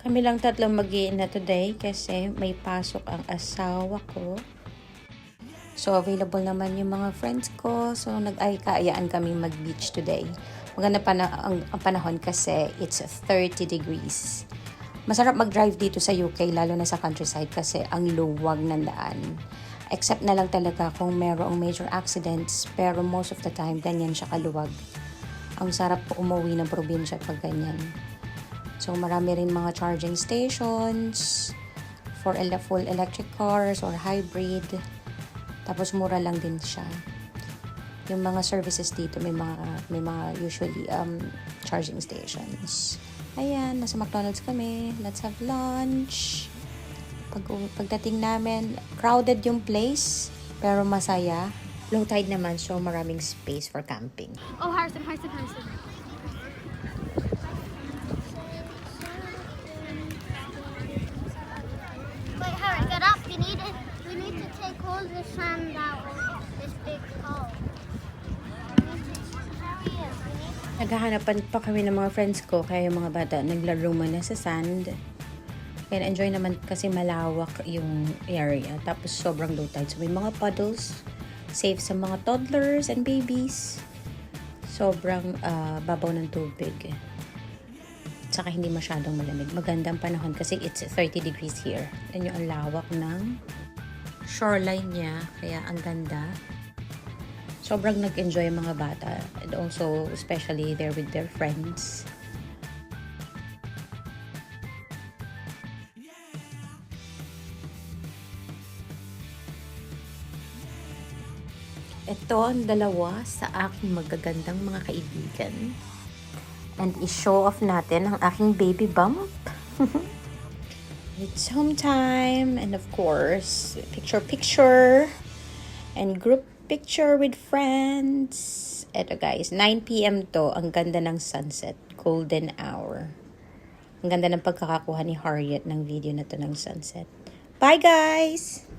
Kami lang tatlong mag-iina today kasi may pasok ang asawa ko. So, available naman yung mga friends ko. So, kaayaan kami mag-beach today. Maganda pa na ang panahon kasi it's 30 degrees. Masarap mag-drive dito sa UK, lalo na sa countryside kasi ang luwag ng daan. Except na lang talaga kung merong major accidents, pero most of the time, ganyan siya kaluwag. Ang sarap po umuwi ng probinsya pag ganyan. So, marami rin mga charging stations for full electric cars or hybrid. Tapos, mura lang din siya. Yung mga services dito, may mga usually charging stations. Ayan, nasa McDonald's kami. Let's have lunch. Pagdating namin, crowded yung place, pero masaya. Low tide naman, so maraming space for camping. Oh, Harrison. Wait, Harry, get up. We need to take all the sand out of this big hole. Naghahanapan pa kami ng mga friends ko, kaya yung mga bata naglaro muna sa sand. Kaya enjoy naman kasi malawak yung area. Tapos sobrang low tide. So may mga puddles. Safe sa mga toddlers and babies. Sobrang babaw ng tubig. Saka hindi masyadong malamig. Magandang panahon kasi it's 30 degrees here. Yan yung ang lawak ng shoreline niya. Kaya ang ganda. Sobrang nag-enjoy ang mga bata. And also, especially there with their friends. Ito ang dalawa sa aking magagandang mga kaibigan. And i-show off natin ang aking baby bump. It's home time. And of course, picture. And group picture with friends. Ito guys, 9 p.m. to. Ang ganda ng sunset. Golden hour. Ang ganda ng pagkakakuha ni Harriet ng video na to ng sunset. Bye guys!